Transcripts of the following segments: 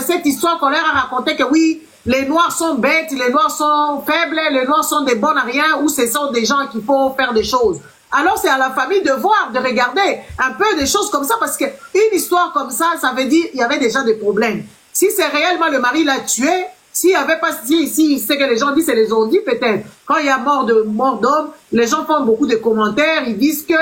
Cette histoire qu'on leur a racontée que oui, les Noirs sont bêtes, les Noirs sont faibles, les Noirs sont des bons à rien, ou ce sont des gens qu'il faut faire des choses. Alors c'est à la famille de voir, de regarder un peu des choses comme ça, parce qu'une histoire comme ça, ça veut dire qu'il y avait déjà des problèmes. Si c'est réellement le mari l'a tué, s'il n'y avait pas, si c'est que les gens disent, c'est les ont dit peut-être. Quand il y a mort d'homme, les gens font beaucoup de commentaires, ils disent que.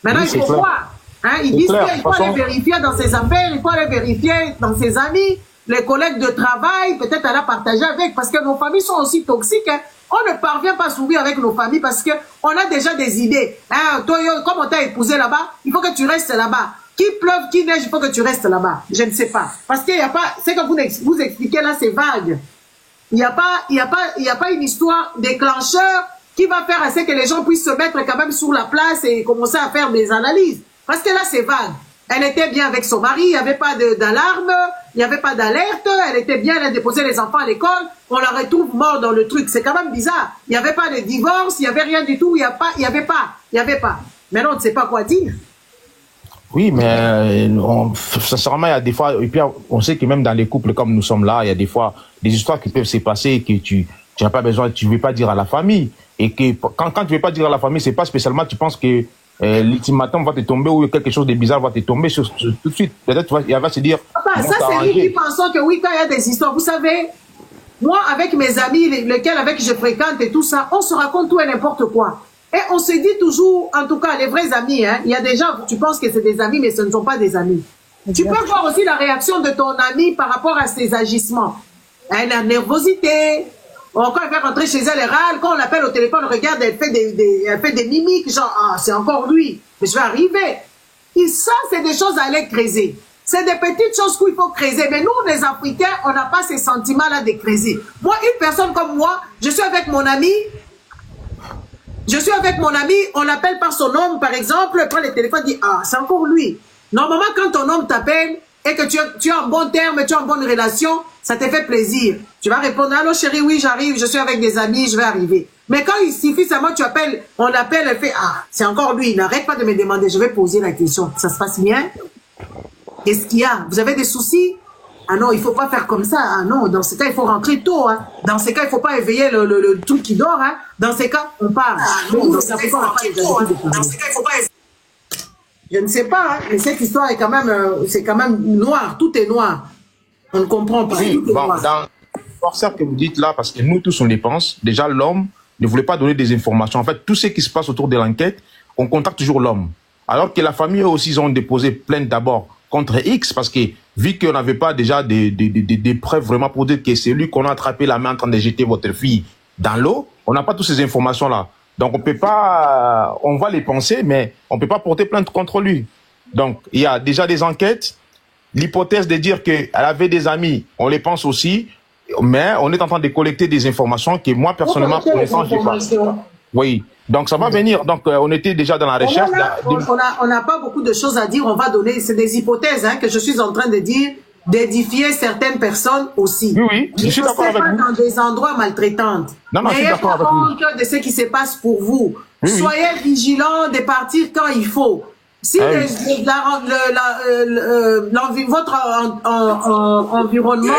Maintenant, oui, il faut voir. Hein, ils disent qu'il faut aller vérifier dans ses affaires, il faut aller vérifier dans ses amis, les collègues de travail, peut-être aller partager avec, parce que nos familles sont aussi toxiques. Hein. On ne parvient pas à s'ouvrir avec nos familles parce qu'on a déjà des idées. Hein, toi, comme on t'a épousé là-bas, il faut que tu restes là-bas. Qu'il pleuve, qu'il neige, il faut que tu restes là-bas. Je ne sais pas. Parce qu'il n'y a pas, c'est que vous expliquez là, c'est vague. Il n'y a pas une histoire déclencheur qui va faire assez que les gens puissent se mettre quand même sur la place et commencer à faire des analyses. Parce que là, c'est vague. Elle était bien avec son mari, il n'y avait pas d'alarme, il n'y avait pas d'alerte, elle était bien, elle a déposé les enfants à l'école, on la retrouve mort dans le truc. C'est quand même bizarre. Il n'y avait pas de divorce, il n'y avait rien du tout, il n'y avait pas. Maintenant, on ne sait pas quoi dire. Oui, mais sincèrement, il y a des fois, et puis on sait que même dans les couples comme nous sommes là, il y a des fois des histoires qui peuvent se passer que tu n'as pas besoin, tu ne veux pas dire à la famille. Et que quand tu ne veux pas dire à la famille, c'est pas spécialement, tu penses que l'ultimatum va te tomber ou quelque chose de bizarre va te tomber tout de suite. Peut-être il va se dire. Papa, ça c'est nous qui pensons que oui, quand il y a des histoires, vous savez, moi avec mes amis, lesquels avec je fréquente et tout ça, on se raconte tout et n'importe quoi. Et on se dit toujours, en tout cas, les vrais amis, hein, il y a des gens, tu penses que c'est des amis, mais ce ne sont pas des amis. Tu peux voir aussi la réaction de ton ami par rapport à ses agissements. Elle a nervosité. Quand elle va rentrer chez elle, elle râle. Quand on l'appelle au téléphone, regarde, elle fait des mimiques, genre, ah, c'est encore lui. Mais je vais arriver. Et ça, c'est des choses à aller creuser. C'est des petites choses qu'il faut creuser. Mais nous, les Africains, on n'a pas ces sentiments-là de creuser. Moi, une personne comme moi, je suis avec mon ami, on l'appelle par son nom, par exemple, prend le téléphone, dit, ah, c'est encore lui. Normalement, quand ton homme t'appelle et que tu es en bon terme, tu es en bonne relation, ça te fait plaisir. Tu vas répondre, allô chérie, oui, j'arrive, je suis avec des amis, je vais arriver. Mais quand il suffit seulement, tu appelles, on l'appelle, elle fait, ah, c'est encore lui, n'arrête pas de me demander, je vais poser la question. Ça se passe bien? Qu'est-ce qu'il y a? Vous avez des soucis? Ah non, il ne faut pas faire comme ça. Ah non, dans ce cas, il faut rentrer tôt. Hein. Dans ce cas, il ne faut pas éveiller le truc qui dort. Hein. Dans ce cas, on part. Ah non, dans ce cas, il faut rentrer tôt. Hein. Dans ce cas, il ne faut pas éveiller. Je ne sais pas, hein, mais cette histoire est quand même, c'est quand même noir. Tout est noir. On ne comprend pas. Oui, bon, dans le que vous dites là, parce que nous tous on les pense, déjà l'homme ne voulait pas donner des informations. En fait, tout ce qui se passe autour de l'enquête, on contacte toujours l'homme. Alors que la famille, eux aussi, ils ont déposé plainte d'abord contre X, parce que vu qu'on n'avait pas déjà des preuves vraiment pour dire que c'est lui qu'on a attrapé la main en train de jeter votre fille dans l'eau, on n'a pas toutes ces informations-là. Donc on peut pas, on va les penser, mais on peut pas porter plainte contre lui. Donc il y a déjà des enquêtes. L'hypothèse de dire qu'elle avait des amis, on les pense aussi, mais on est en train de collecter des informations que moi personnellement pour l'instant j'ai pas. Oui. Donc ça va venir. Donc on était déjà dans la recherche. On n'a pas beaucoup de choses à dire. On va donner, c'est des hypothèses hein, que je suis en train de dire, d'édifier certaines personnes aussi. Oui, oui. Je suis d'accord avec vous. Dans des endroits maltraitantes. Non, je suis d'accord avec vous. De ce qui se passe pour vous. Oui, soyez vigilants de partir quand il faut. Si votre environnement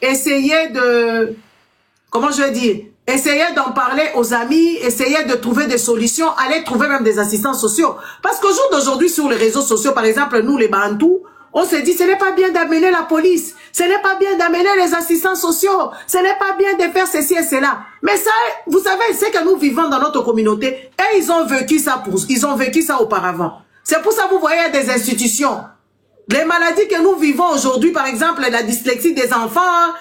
essayez de, comment je vais dire, essayez d'en parler aux amis, essayez de trouver des solutions, allez trouver même des assistants sociaux. Parce qu'au jour d'aujourd'hui, sur les réseaux sociaux, par exemple, nous les Bantous, on se dit, ce n'est pas bien d'amener la police, ce n'est pas bien d'amener les assistants sociaux, ce n'est pas bien de faire ceci et cela. Mais ça, vous savez, c'est que nous vivons dans notre communauté et ils ont vécu ça auparavant. C'est pour ça que vous voyez des institutions. Les maladies que nous vivons aujourd'hui, par exemple, la dyslexie des enfants,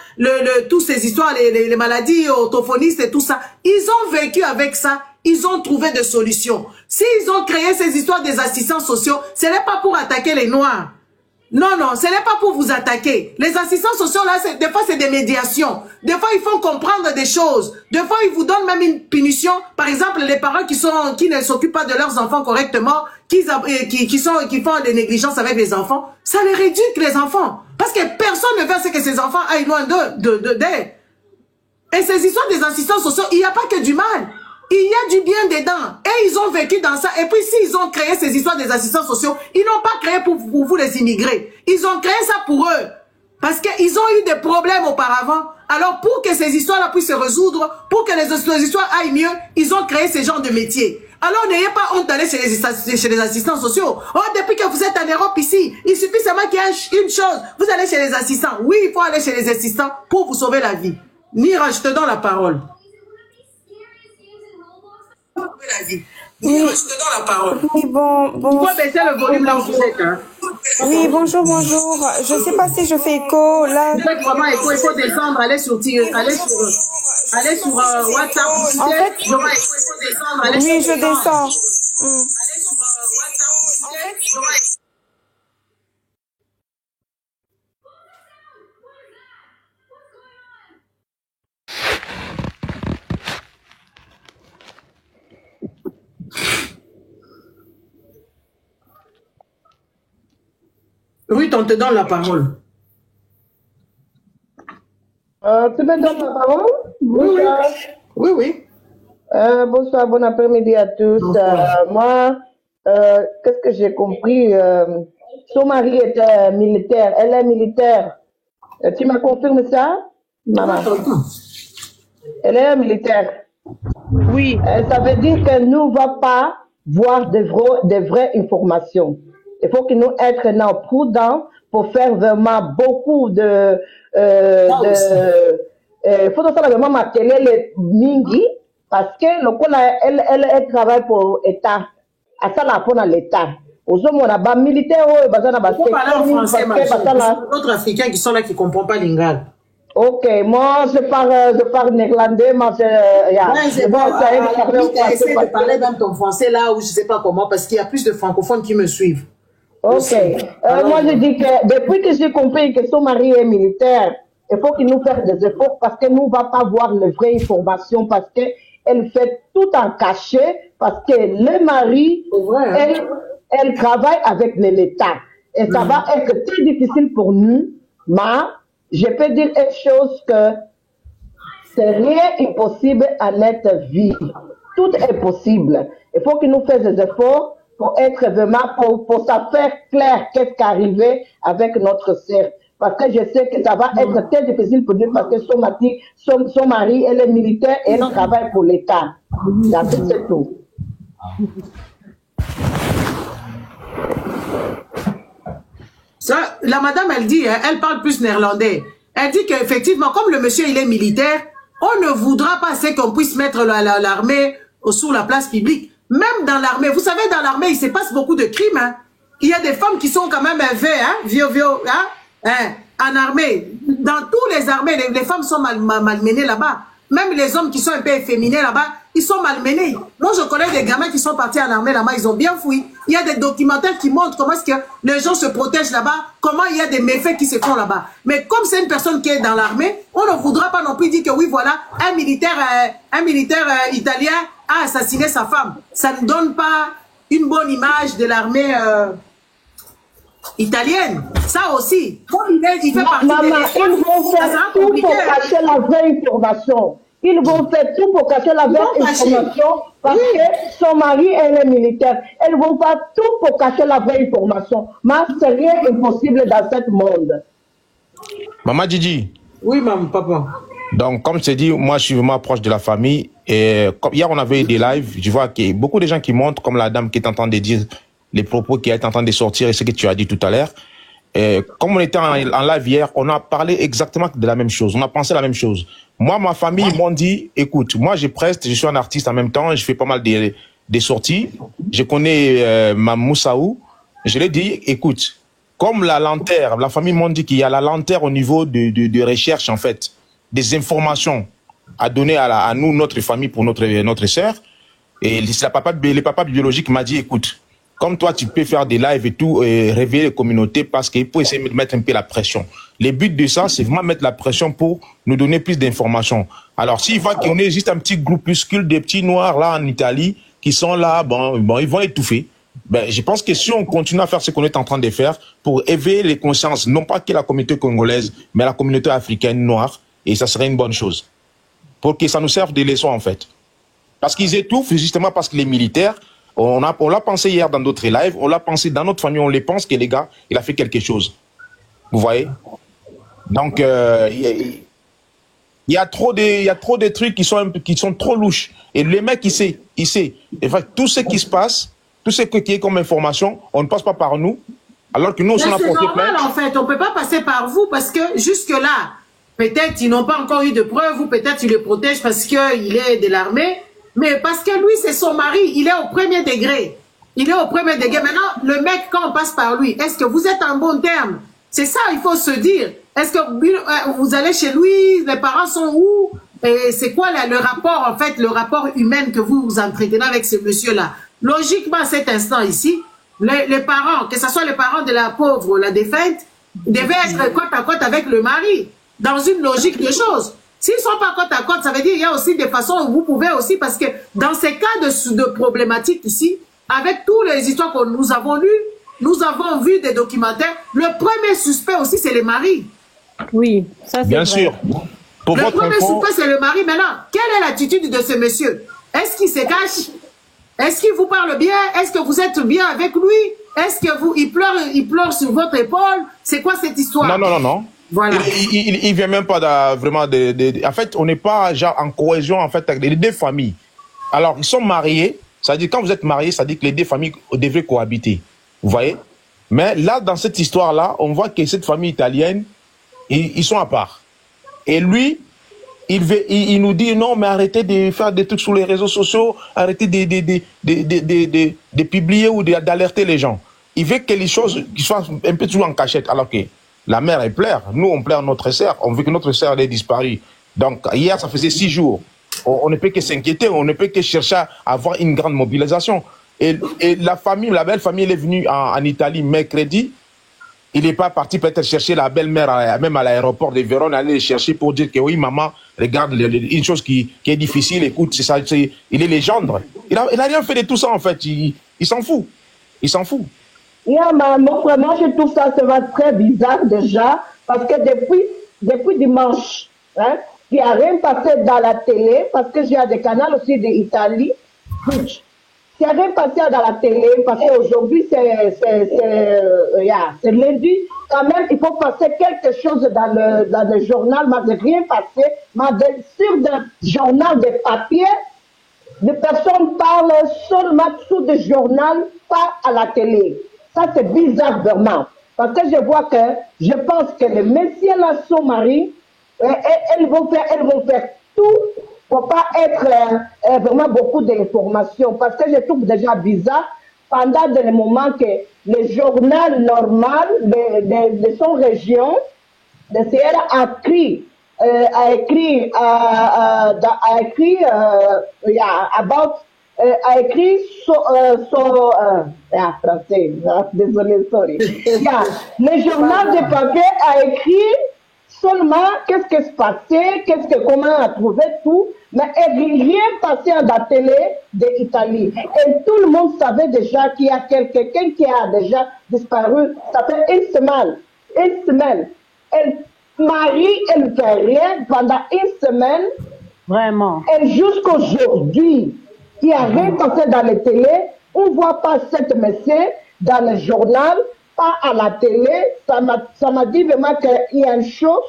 toutes ces histoires, les maladies orthophonistes et tout ça, ils ont vécu avec ça, ils ont trouvé des solutions. S'ils ont créé ces histoires des assistants sociaux, ce n'est pas pour attaquer les Noirs. Non, non, ce n'est pas pour vous attaquer. Les assistants sociaux, là, des fois, c'est des médiations. Des fois, ils font comprendre des choses. Des fois, ils vous donnent même une punition. Par exemple, les parents qui ne s'occupent pas de leurs enfants correctement, qui font des négligences avec les enfants, ça les réduit les enfants. Parce que personne ne veut que ces enfants aillent loin d'eux. Et ces histoires des assistants sociaux, il n'y a pas que du mal. Il y a du bien dedans. Et ils ont vécu dans ça. Et puis, s'ils ont créé ces histoires des assistants sociaux, ils n'ont pas créé pour vous les immigrés. Ils ont créé ça pour eux. Parce qu'ils ont eu des problèmes auparavant. Alors, pour que ces histoires-là puissent se résoudre, pour que les histoires aillent mieux, ils ont créé ce genre de métier. Alors, n'ayez pas honte d'aller chez les assistants sociaux. Oh, depuis que vous êtes en Europe ici, il suffit seulement qu'il y ait une chose. Vous allez chez les assistants. Oui, il faut aller chez les assistants pour vous sauver la vie. Nira, je te donne la parole. Oui. Je te donne la parole. Oui, bon. Il faut baisser le volume là où vous êtes. Hein. Oui, bonjour. Je sais pas si je fais écho, là. Vous faites vraiment écho, il faut descendre, aller sur WhatsApp. En fait, il faut descendre, aller oui, sur je descends. Allez sur WhatsApp. Oui, on te donne la parole. Tu me donnes la parole? Bonsoir. Oui. Bonsoir, bon après-midi à tous. Moi, qu'est-ce que j'ai compris? Son mari était militaire, elle est militaire. Tu me confirmes ça, maman? Elle est militaire. Oui. Ça veut dire qu'elle ne va pas voir des vraies informations. Il faut que nous soyons prudents pour faire vraiment beaucoup de... Il faut vraiment marteler les mingi parce que elle travaille pour l'État. À ça, là, pour l'État. Aux hommes, on a des militaires, il faut parler en français, d'autres Africains qui sont là qui ne comprennent pas l'ingale. Ok, moi je parle néerlandais, mais c'est bon, essaie de parler dans ton français là où je ne sais pas comment, parce qu'il y a plus de francophones qui me suivent. Ok, moi je dis que depuis que j'ai compris que son mari est militaire, il faut qu'il nous fasse des efforts parce que nous ne va pas voir les vraies informations, parce qu'elle fait tout en cachet, parce que le mari, elle travaille avec l'État. Et ça va être très difficile pour nous, mais je peux dire une chose que c'est rien impossible à notre vie. Tout est possible. Il faut que nous fassions des efforts pour être vraiment, pour ça faire clair qu'est-ce qui est arrivé avec notre sœur. Parce que je sais que ça va être très difficile pour lui parce que son mari, elle est militaire et elle travaille pour l'État. C'est tout. Ça, la madame, elle dit, elle parle plus néerlandais. Elle dit qu'effectivement, comme le monsieur, il est militaire, on ne voudra pas qu'on puisse mettre l'armée sur la place publique. Même dans l'armée, vous savez, dans l'armée, il se passe beaucoup de crimes. Hein. Il y a des femmes qui sont quand même en armée. Dans toutes les armées, les femmes sont malmenées là-bas. Même les hommes qui sont un peu efféminés là-bas, ils sont malmenés. Moi, je connais des gamins qui sont partis en armée là-bas, ils ont bien fouillé. Il y a des documentaires qui montrent comment est-ce que les gens se protègent là-bas, comment il y a des méfaits qui se font là-bas. Mais comme c'est une personne qui est dans l'armée, on ne voudra pas non plus dire que oui, voilà, un militaire italien a assassiné sa femme. Ça ne donne pas une bonne image de l'armée italienne. Ça aussi. Comme il fait partie ils vont faire tout pour cacher la vraie information. Ils vont faire tout pour cacher la vraie information parce que son mari, elle est militaire. Elles vont faire tout pour cacher la vraie information. Mais c'est rien impossible dans ce monde. Maman Didi. Oui, maman, papa. Donc, comme je t'ai dit, moi, je suis vraiment proche de la famille. Et comme hier, on avait des lives. Je vois qu'il y a beaucoup de gens qui montrent, comme la dame qui est en train de dire les propos qui est en train de sortir et ce que tu as dit tout à l'heure. Comme on était en live hier, on a parlé exactement de la même chose. On a pensé la même chose. Moi, ma famille, ils m'ont dit, écoute, moi, je suis un artiste en même temps, je fais pas mal des sorties. Je connais ma Moussaou. Je lui ai dit, écoute, comme la lanterne, la famille m'ont dit qu'il y a la lanterne au niveau de recherche, en fait, des informations à donner à nous, notre famille, pour notre sœur. Et le papa biologique m'a dit, écoute, comme toi, tu peux faire des lives et tout, et réveiller les communautés parce qu'il faut essayer de mettre un peu la pression. Le but de ça, c'est vraiment mettre la pression pour nous donner plus d'informations. Alors, s'il va qu'on ait juste un petit groupuscule des petits noirs là en Italie qui sont là, bon, ils vont étouffer. Ben, je pense que si on continue à faire ce qu'on est en train de faire pour éveiller les consciences, non pas que la communauté congolaise, mais la communauté africaine noire, et ça serait une bonne chose. Pour que ça nous serve des leçons, en fait. Parce qu'ils étouffent, justement parce que les militaires, on l'a pensé hier dans d'autres lives, on l'a pensé dans notre famille, on les pense que les gars, il a fait quelque chose. Vous voyez? Donc, il y a trop de trucs qui sont trop louches. Et le mec, il sait. En fait, tout ce qui se passe, tout ce qui est comme information, on ne passe pas par nous. Alors que nous, on a porté plainte. C'est normal, en fait. On ne peut pas passer par vous parce que jusque-là, peut-être ils n'ont pas encore eu de preuves ou peut-être ils le protègent parce qu'il est de l'armée. Mais parce que lui, c'est son mari. Il est au premier degré. Maintenant, le mec, quand on passe par lui, est-ce que vous êtes en bon terme? C'est ça, il faut se dire. Est-ce que vous allez chez lui? Les parents sont où? Et c'est quoi le rapport, en fait, le rapport humain que vous entretenez avec ce monsieur-là? Logiquement, à cet instant ici, les parents, que ce soit les parents de la pauvre, la défunte, devaient être côte à côte avec le mari, dans une logique de choses. S'ils ne sont pas côte à côte, ça veut dire qu'il y a aussi des façons où vous pouvez aussi, parce que dans ces cas de problématiques ici, avec toutes les histoires que nous avons lues, nous avons vu des documentaires, le premier suspect aussi, c'est les maris. Oui, ça c'est bien sûr. Pour le premier suspect, c'est le mari. Maintenant, quelle est l'attitude de ce monsieur? Est-ce qu'il se cache? Est-ce qu'il vous parle bien? Est-ce que vous êtes bien avec lui? Est-ce que il pleure sur votre épaule? C'est quoi cette histoire? Non. Voilà. Il vient même pas vraiment en fait, on n'est pas genre en cohésion en fait avec les deux familles. Alors, ils sont mariés. Ça veut dire quand vous êtes mariés, ça veut dire que les deux familles devraient cohabiter. Vous voyez? Mais là, dans cette histoire-là, on voit que cette famille italienne, ils sont à part. Et lui, il nous dit non, mais arrêtez de faire des trucs sur les réseaux sociaux, arrêtez de publier ou d'alerter les gens. Il veut que les choses qui soient un peu toujours en cachette, alors que la mère, elle pleure. Nous, on pleure notre sœur. On veut que notre sœur ait disparu. Donc, hier, ça faisait 6 jours. On ne peut que s'inquiéter, on ne peut que chercher à avoir une grande mobilisation. Et la belle famille, elle est venue en Italie mercredi. Il n'est pas parti peut-être chercher la belle-mère, même à l'aéroport de Vérone, aller les chercher pour dire que oui, maman, regarde, une chose qui est difficile, écoute, c'est ça, il est légende. Il a rien fait de tout ça, en fait. Il s'en fout. Il s'en fout. Yeah, vraiment, je trouve ça très bizarre déjà, parce que depuis dimanche, hein, il n'y a rien passé dans la télé, parce que j'ai des canaux aussi d'Italie. Il n'y a rien passé dans la télé, parce qu'aujourd'hui, c'est lundi. Quand même, il faut passer quelque chose dans le journal, mais rien passé. Mais sur le journal de papier, les personnes parlent seulement sous le journal, pas à la télé. Ça, c'est bizarre vraiment. Parce que je pense que les messieurs là, son mari, elles vont faire tout pour pas être vraiment beaucoup d'informations. Parce que je trouve déjà bizarre, pendant des moments que le journal normal de son région, de CR a écrit français, désolé, sorry. Le journal de papier a écrit seulement qu'est-ce qui se passait, comment on a trouvé tout, mais rien passé à la télé d'Italie. Et tout le monde savait déjà qu'il y a quelqu'un qui a déjà disparu. Ça fait une semaine. Marie, elle ne fait rien pendant une semaine. Vraiment. Et jusqu'aujourd'hui, il n'y a rien passé dans les télés. On ne voit pas cette message dans le journal, pas à la télé. Ça m'a dit vraiment qu'il y a une chose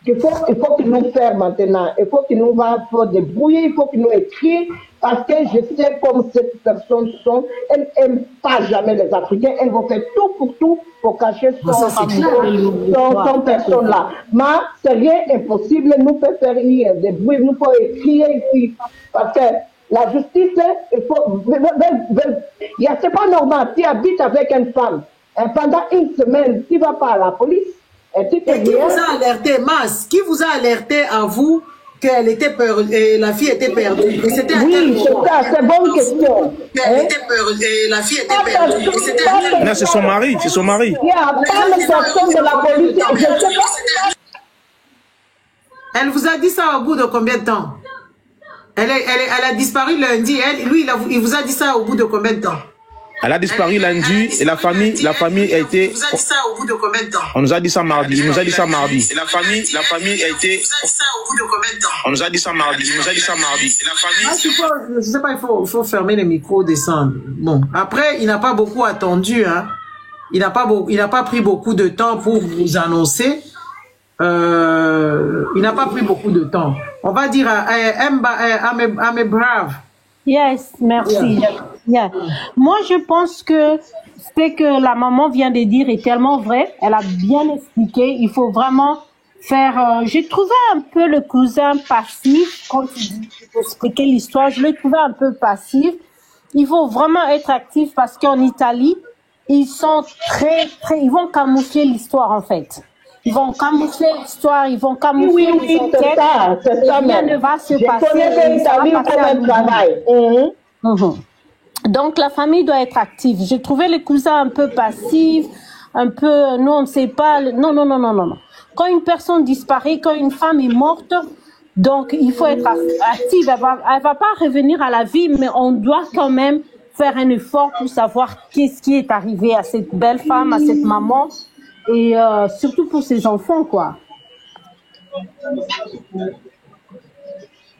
qu'il faut que nous fassions maintenant. Il faut que nous faut débrouiller, il faut que nous écrivions. Parce que je sais comme ces personnes sont, elles n'aiment pas jamais les Africains. Elles vont faire tout pour cacher son personne-là. Mais c'est rien impossible. Nous pouvons faire des bruits, nous pouvons écrire ici. Parce que la justice, c'est pas normal. Tu habites avec une femme. Et pendant une semaine, tu ne vas pas à la police. Et qui vous a alerté, Mas? Qui vous a alerté à vous qu'elle était perdue, la fille était perdue? Et c'était oui, c'est une bonne question. Elle était perdue, et la fille était perdue. Et c'était non, c'est son mari, c'est son mari. Il n'y a pas de personne de la police. Je sais pas. Elle vous a dit ça au bout de combien de temps? Elle a disparu lundi. Lui, il vous a dit ça au bout de combien de temps? Elle a disparu lundi et la famille a été. Vous a dit ça au bout de combien de temps? On nous a dit ça mardi. Il nous a dit ça mardi. Et la famille a été. Vous a dit ça au bout On nous a dit ça mardi. Il nous a dit ça mardi. Et la famille... Je sais pas, il faut fermer les micros, descendre. Bon, après, il n'a pas beaucoup attendu, hein. Il n'a pas pris beaucoup de temps pour vous annoncer. Il n'a pas pris beaucoup de temps. On va dire à mes braves. Yes, merci. Yeah. Moi, je pense que ce que la maman vient de dire est tellement vrai. Elle a bien expliqué. Il faut vraiment faire... j'ai trouvé un peu le cousin passif. Quand tu expliquais l'histoire, je l'ai trouvé un peu passif. Il faut vraiment être actif parce qu'en Italie, ils sont ils vont camoufler l'histoire, en fait. Ils vont camoufler l'histoire, ils vont camoufler les enquêtes. C'est ça, rien ne va se passer. Je connais l'Italie comme un travail. Donc, la famille doit être active. J'ai trouvé les cousins un peu passifs, un peu, non, on ne sait pas. Non. Quand une personne disparaît, quand une femme est morte, donc il faut être active. Elle va pas revenir à la vie, mais on doit quand même faire un effort pour savoir qu'est-ce qui est arrivé à cette belle femme, à cette maman, et surtout pour ses enfants, quoi.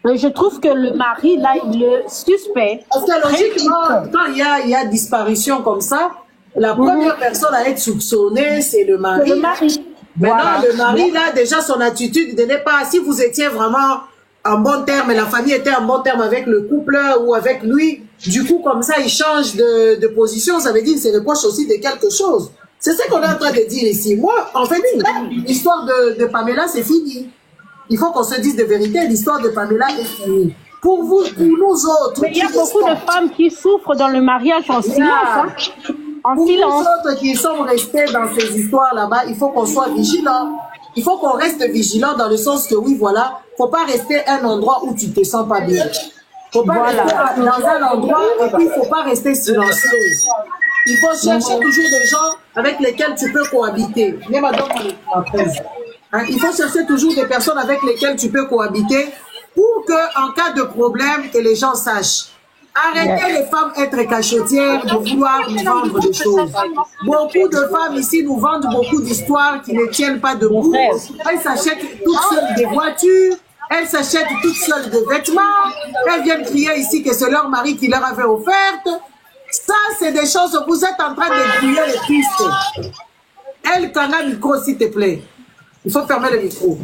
Je trouve que le mari, là, il est suspect. Parce que logiquement, quand il y a disparition comme ça, la première personne à être soupçonnée, c'est le mari. Le mari. Maintenant, Voilà. le mari, là, déjà, son attitude n'est pas... Si vous étiez vraiment en bon terme, et la famille était en bon terme avec le couple ou avec lui, du coup, comme ça, il change de position, ça veut dire qu'il se reproche aussi de quelque chose. C'est ce qu'on est en train de dire ici. Moi, en fait, l'histoire de Pamela, c'est fini. Il faut qu'on se dise de vérité, l'histoire de Pamela est finie. Pour vous, pour nous autres... Mais il y a beaucoup de femmes qui souffrent dans le mariage en silence. Hein? En Pour silence. nous autres qui sommes restés dans ces histoires là-bas, il faut qu'on soit vigilants. Il faut qu'on reste vigilant dans le sens que oui, voilà, faut pas rester à un endroit où tu te sens pas bien. Faut pas rester dans un endroit et puis faut pas rester silencieuse. Il faut chercher toujours des gens avec lesquels tu peux cohabiter. Même à il faut chercher toujours des personnes avec lesquelles tu peux cohabiter pour que, en cas de problème, que les gens sachent. Arrêtez les femmes être cachotières de vouloir nous vendre des choses. Beaucoup de femmes ici nous vendent beaucoup d'histoires qui ne tiennent pas debout. Elles s'achètent toutes seules des voitures, elles s'achètent toutes seules des vêtements, elles viennent crier ici que c'est leur mari qui leur avait offerte. Ça, c'est des choses, vous êtes en train de brouiller les pistes. Elle, t'en a micro, s'il te plaît. Il faut fermer le micro.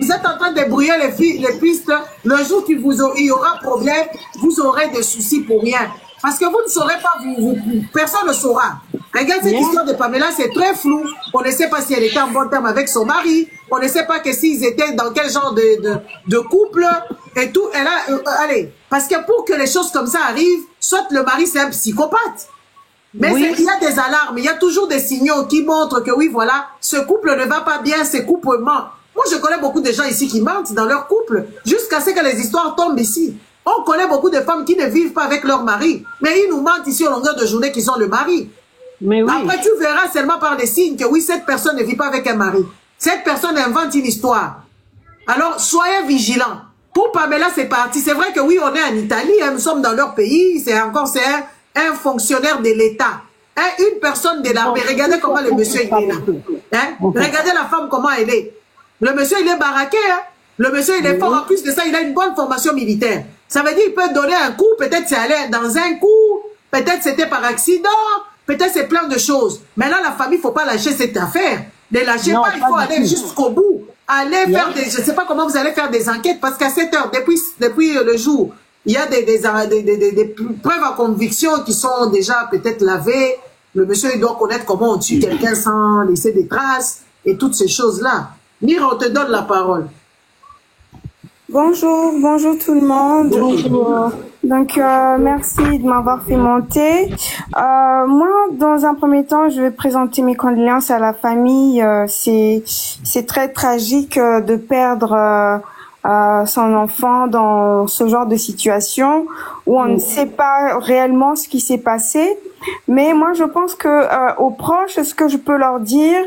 Vous êtes en train de brouiller les pistes. Le jour qu'il il y aura problème, vous aurez des soucis pour rien. Parce que vous ne saurez pas, personne ne saura. Regarde cette histoire de Pamela, c'est très flou. On ne sait pas si elle était en bon terme avec son mari. On ne sait pas que s'ils étaient dans quel genre de couple et tout. Et là, allez, parce que pour que les choses comme ça arrivent, soit le mari c'est un psychopathe. Mais il y a des alarmes, il y a toujours des signaux qui montrent que oui, voilà, ce couple ne va pas bien, ce couple ment. Moi, je connais beaucoup de gens ici qui mentent dans leur couple, jusqu'à ce que les histoires tombent ici. On connaît beaucoup de femmes qui ne vivent pas avec leur mari, mais ils nous mentent ici au longueur de journée qu'ils sont le mari. Mais oui. Après, tu verras seulement par des signes que oui, cette personne ne vit pas avec un mari. Cette personne invente une histoire. Alors, soyez vigilants. Pour Pamela, c'est parti. C'est vrai que oui, on est en Italie, hein, nous sommes dans leur pays, c'est un fonctionnaire de l'État. Hein, une personne de l'armée. Regardez comment le monsieur il est là. Hein? Regardez la femme comment elle est. Le monsieur, il est baraqué. Hein? Le monsieur, il est fort. En plus de ça, il a une bonne formation militaire. Ça veut dire qu'il peut donner un coup. Peut-être c'est allé dans un coup. Peut-être c'était par accident. Peut-être c'est plein de choses. Mais là, la famille, il ne faut pas lâcher cette affaire. Ne lâchez pas. Il faut aller jusqu'au bout. Allez faire des... Je ne sais pas comment vous allez faire des enquêtes. Parce qu'à 7 heures, depuis le jour, il y a des preuves à conviction qui sont déjà peut-être lavées. Le monsieur, il doit connaître comment on tue quelqu'un sans laisser des traces. Et toutes ces choses-là. Mira, on te donne la parole. Bonjour tout le monde. Bonjour. Donc, merci de m'avoir fait monter. Moi, dans un premier temps, je vais présenter mes condoléances à la famille. C'est très tragique de perdre son enfant dans ce genre de situation où on ne sait pas réellement ce qui s'est passé. Mais moi, je pense que aux proches, ce que je peux leur dire,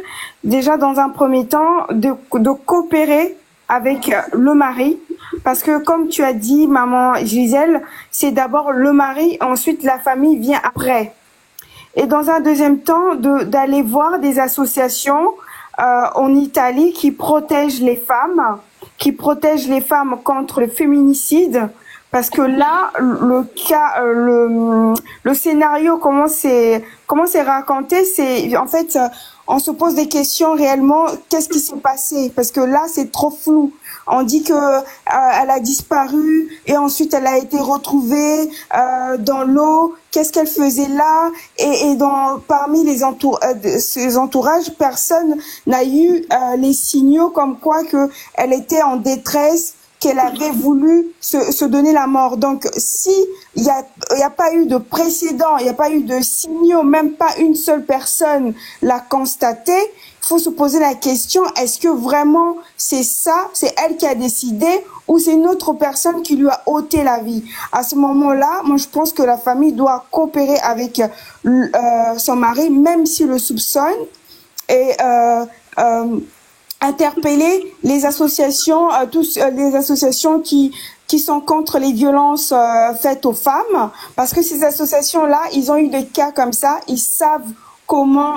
déjà dans un premier temps, de coopérer avec le mari, parce que comme tu as dit, maman Gisèle, c'est d'abord le mari, ensuite la famille vient après. Et dans un deuxième temps, d'aller voir des associations en Italie qui protègent les femmes, qui protège les femmes contre le féminicide. Parce que là, le cas, le scénario, comment c'est raconté, c'est en fait, on se pose des questions réellement. Qu'est-ce qui s'est passé? Parce que là, c'est trop flou. On dit que elle a disparu et ensuite elle a été retrouvée dans l'eau. Qu'est-ce qu'elle faisait là? Et parmi ses entourages, personne n'a eu les signaux comme quoi que elle était en détresse, qu'elle avait voulu se donner la mort. Donc, si il y a pas eu de précédent, il n'y a pas eu de signaux, même pas une seule personne l'a constaté, il faut se poser la question, est-ce que vraiment c'est ça, c'est elle qui a décidé ou c'est une autre personne qui lui a ôté la vie? À ce moment-là, moi je pense que la famille doit coopérer avec son mari, même s'il le soupçonne, et interpeller les associations, les associations qui sont contre les violences faites aux femmes, parce que ces associations-là, ils ont eu des cas comme ça, ils savent comment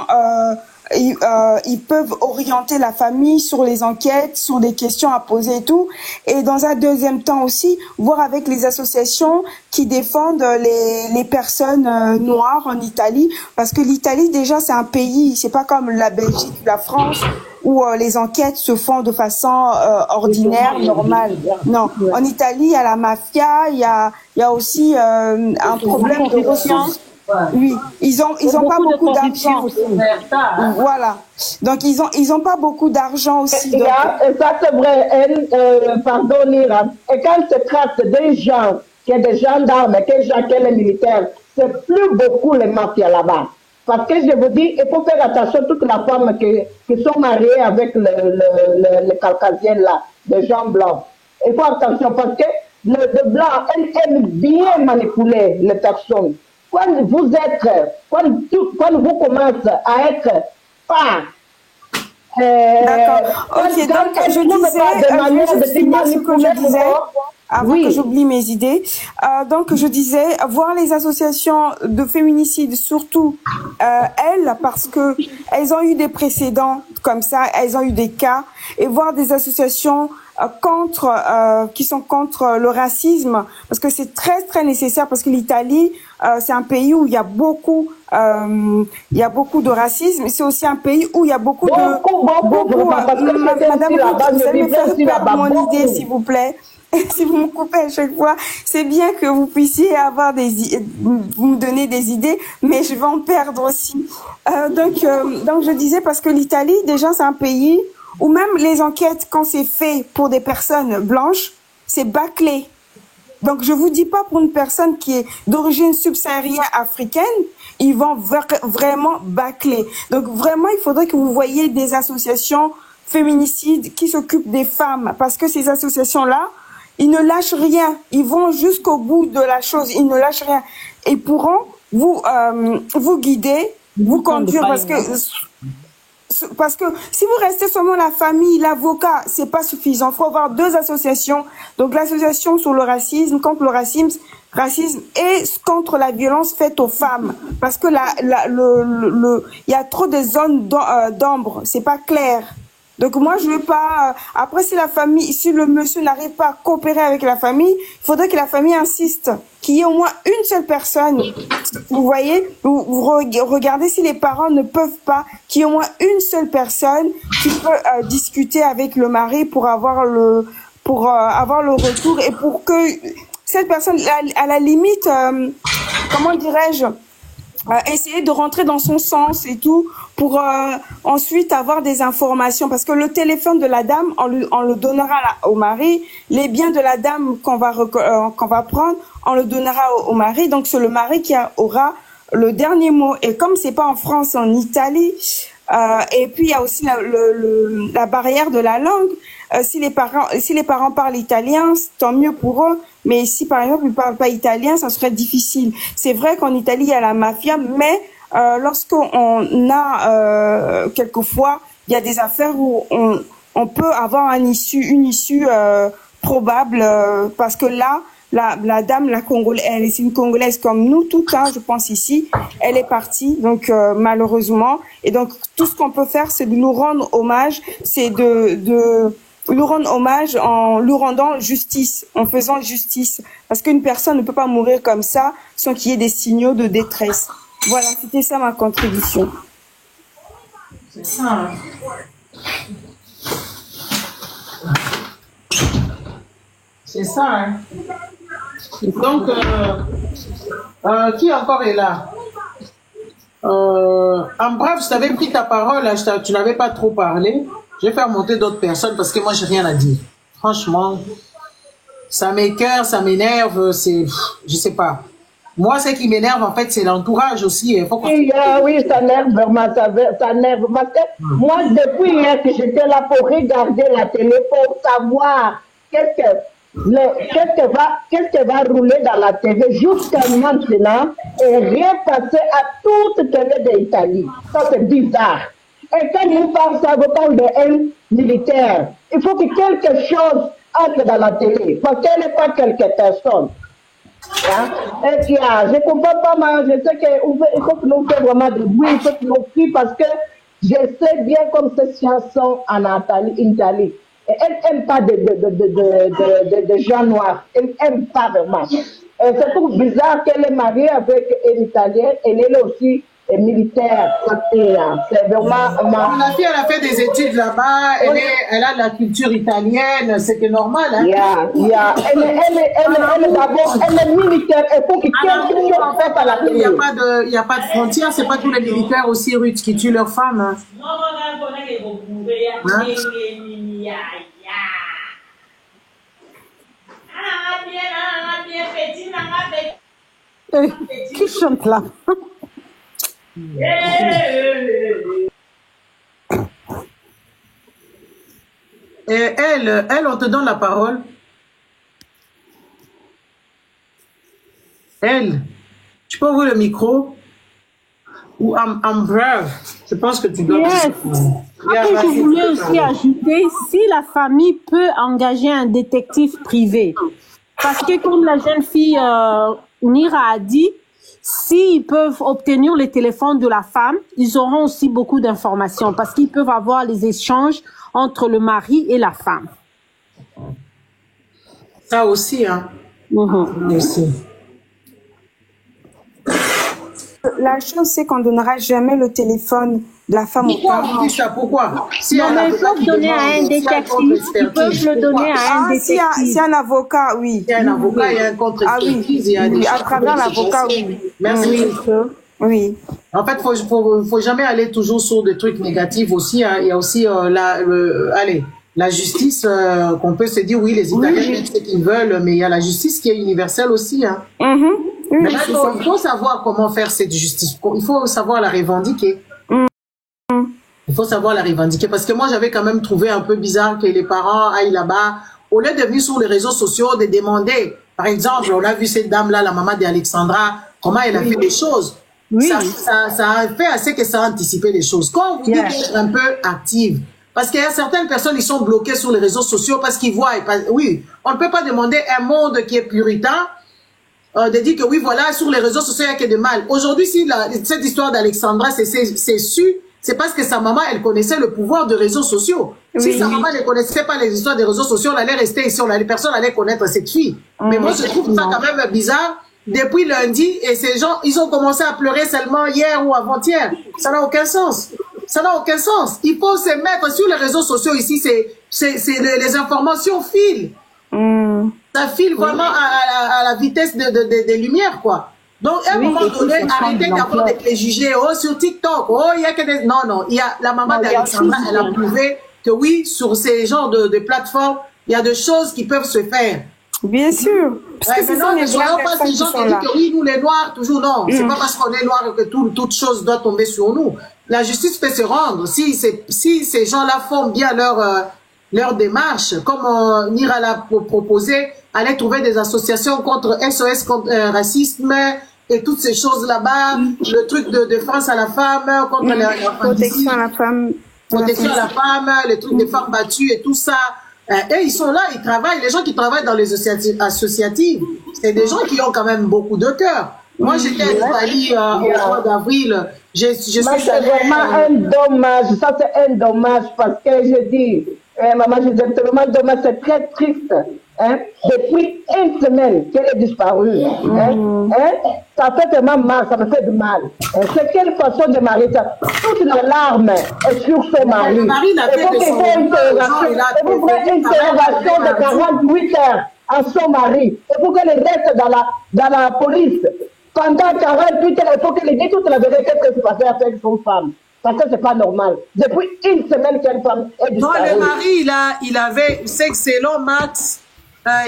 ils peuvent orienter la famille sur les enquêtes, sur des questions à poser et tout. Et dans un deuxième temps aussi, voir avec les associations qui défendent les personnes noires en Italie, parce que l'Italie déjà c'est un pays, c'est pas comme la Belgique, la France, où les enquêtes se font de façon ordinaire, normale. Non, en Italie, il y a la mafia, il y a aussi un problème de ressources. Oui, ils ont pas beaucoup d'argent. Voilà. Donc ils ont pas beaucoup d'argent aussi. Donc... Ça c'est vrai. Pardon Lira. Et quand se traite des gens, qui est des gendarmes, qui est les militaires, c'est plus beaucoup les mafias là-bas. Parce que je vous dis, il faut faire attention à toutes les femmes qui sont mariées avec le caucasien là, les gens blancs. Il faut attention parce que le blanc aime bien manipuler les personnes. Quand vous commencez à être pas... D'accord. Ok, donc je disais, avant que j'oublie mes idées, donc je disais, voir les associations de féminicide, surtout elles, parce que elles ont eu des précédents comme ça, elles ont eu des cas, et voir des associations qui sont contre le racisme, parce que c'est très très nécessaire, parce que l'Italie c'est un pays où il y a beaucoup de racisme, c'est aussi un pays où il y a beaucoup Madame, vous allez me faire perdre mon idée s'il vous plaît. Si vous me coupez à chaque fois, c'est bien que vous puissiez avoir vous me donner des idées, mais je vais en perdre aussi. Donc je disais, parce que l'Italie déjà c'est un pays où même les enquêtes, quand c'est fait pour des personnes blanches, c'est bâclé. Donc, je vous dis pas pour une personne qui est d'origine subsaharienne africaine, ils vont vraiment bâcler. Donc, vraiment, il faudrait que vous voyiez des associations féminicides qui s'occupent des femmes, parce que ces associations-là, ils ne lâchent rien. Ils vont jusqu'au bout de la chose. Ils ne lâchent rien. Ils pourront vous guider, vous conduire, parce que si vous restez seulement la famille, l'avocat, c'est pas suffisant. Il faut avoir deux associations. Donc l'association sur le racisme, contre le racisme et contre la violence faite aux femmes. Parce que il y a trop de zones d'ombre. C'est pas clair. Donc moi je veux pas. Après si le monsieur n'arrive pas à coopérer avec la famille, il faudrait que la famille insiste, qu'il y ait au moins une seule personne. Vous voyez, vous regardez si les parents ne peuvent pas, qu'il y ait au moins une seule personne qui peut discuter avec le mari pour avoir le retour, et pour que cette personne, à la limite, comment dirais-je, essayer de rentrer dans son sens et tout, pour ensuite avoir des informations, parce que le téléphone de la dame, on le donnera au mari, les biens de la dame qu'on va prendre, on le donnera au mari, donc c'est le mari qui aura le dernier mot. Et comme c'est pas en France, en Italie, et puis il y a aussi la barrière de la langue. Si les parents parlent italien, tant mieux pour eux. Mais si par exemple ils parlent pas italien, ça serait difficile. C'est vrai qu'en Italie il y a la mafia, mais lorsqu'on a quelquefois, il y a des affaires où on peut avoir une issue probable, parce que là la dame, la Congolaise, c'est une Congolaise comme nous toutes, hein, je pense ici, elle est partie, donc malheureusement. Et donc tout ce qu'on peut faire, c'est de nous rendre hommage, c'est de lui rendre hommage en lui rendant justice, en faisant justice. Parce qu'une personne ne peut pas mourir comme ça sans qu'il y ait des signaux de détresse. Voilà, c'était ça ma contribution. C'est ça. Hein. C'est ça. Hein. Donc, qui encore est là? En bref, je t'avais pris ta parole, là, tu n'avais pas trop parlé. Je vais faire monter d'autres personnes parce que moi, j'ai rien à dire. Franchement, ça m'écoeure, ça m'énerve, je sais pas. Moi, ce qui m'énerve, en fait, c'est l'entourage aussi. Il faut oui, ça m'énerve vraiment, ça m'énerve. Parce que moi, depuis hier que j'étais là pour regarder la télé, pour savoir qu'est-ce qui va rouler dans la télé jusqu'à maintenant, et rien passé à toute télé d'Italie. Ça, c'est bizarre. Et quand on parle ça, on parle d'un militaire. Il faut que quelque chose entre dans la télé, parce qu'elle n'est pas quelques personnes. Hein? Et puis, je ne comprends pas, mais je sais qu'il faut que nous fassions vraiment de bruit, il faut que nous crions, parce que je sais bien comme cette chanson en Italie. Et elle n'aime pas de gens noirs. Elle n'aime pas vraiment. Et c'est tout bizarre qu'elle est mariée avec une Italienne. Elle est aussi militaire. C'est vraiment... La fille, elle a fait des études là-bas. Elle a de la culture italienne. C'est normal. Hein? Elle est militaire. Il faut que quelque chose fasse à la télé. Il n'y a pas de frontières. Ce n'est pas tous les militaires aussi rudes qui tuent leurs femmes. Hein? Qui chante là? Et elle, on te donne la parole. Elle, tu peux ouvrir le micro? Ou I'm brave. Je pense que tu dois... Yes. Après, je voulais aussi ajouter, si la famille peut engager un détective privé, parce que comme la jeune fille Nira a dit, s'ils peuvent obtenir le téléphone de la femme, ils auront aussi beaucoup d'informations, parce qu'ils peuvent avoir les échanges entre le mari et la femme. Ça aussi, hein. Aussi. La chose, c'est qu'on ne donnera jamais le téléphone de la femme au parent. Pourquoi on dit ça? Pourquoi? Si non, mais ils peuvent donner à un détective. Ils peuvent le donner à un détective. Si un avocat, oui. Il y a un avocat, il y a un contre-expertise. Oui, à travers l'avocat, oui. Merci. Oui. En fait, faut jamais aller toujours sur des trucs négatifs aussi. Hein. Il y a aussi la justice qu'on peut se dire, oui, les Italiens font ce qu'ils veulent, mais il y a la justice qui est universelle aussi. Hein. Oui, mais là, il faut savoir comment faire cette justice. Il faut savoir la revendiquer. Il faut savoir la revendiquer. Parce que moi, j'avais quand même trouvé un peu bizarre que les parents aillent là-bas, au lieu de venir sur les réseaux sociaux, de demander. Par exemple, on a vu cette dame-là, la maman d'Alexandra, comment elle a fait des choses. Oui. Ça a fait assez que ça a anticipé les choses. Quand on vous dit d'être un peu active, parce qu'il y a certaines personnes qui sont bloquées sur les réseaux sociaux parce qu'ils voient. Oui, on ne peut pas demander un monde qui est puritain de dire que oui, voilà, sur les réseaux sociaux, il n'y a que de mal. Aujourd'hui, si cette histoire d'Alexandra, c'est su, c'est parce que sa maman, elle connaissait le pouvoir des réseaux sociaux. Si sa maman ne connaissait pas les histoires des réseaux sociaux, elle allait rester ici, les personnes allaient connaître cette fille. Mais moi, je trouve ça quand même bizarre. Depuis lundi, et ces gens, ils ont commencé à pleurer seulement hier ou avant-hier. Ça n'a aucun sens. Ça n'a aucun sens. Il faut se mettre sur les réseaux sociaux ici, les informations filent. Ça file vraiment à la vitesse des lumières, quoi. Donc, à un moment donné, arrêtez d'abord de les juger. Oh, sur TikTok, oh, il y a que des... Non, il y a la maman d'Alexandra, elle a prouvé que oui, sur ces genres de plateformes, il y a des choses qui peuvent se faire. Bien sûr. Parce que non, ne voyons pas ces gens qui disent que oui, nous les noirs, toujours non. C'est pas parce qu'on est noir que toute chose doit tomber sur nous. La justice peut se rendre. Si ces gens-là font bien leur démarche, comme Nira l'a proposé, aller trouver des associations contre SOS, contre racisme et toutes ces choses là-bas, le truc de défense à la femme, contre la protection à la femme. Protection à la femme, les trucs des femmes battues et tout ça. Et ils sont là, ils travaillent. Les gens qui travaillent dans les associatives, c'est des gens qui ont quand même beaucoup de cœur. Moi, j'étais à Italie au mois d'avril. C'est vraiment un dommage. Ça, c'est un dommage parce que je dis, Maman, je t'aime tellement, demain, c'est très triste. Hein? Depuis une semaine qu'elle est disparue, ça fait tellement mal, ça me fait du mal. C'est quelle façon de marier ça? Toute la larme est sur son mari. Il faut qu'il fasse une interrogation de 48 heures à son mari. Il faut qu'elle reste dans la police. Pendant 48 heures, il faut qu'elle dise toute la vérité qu'est-ce qui se passait avec son femme. Parce que c'est pas normal. Depuis une semaine qu'une femme est disparue. Non, le mari, il avait, c'est que selon Max,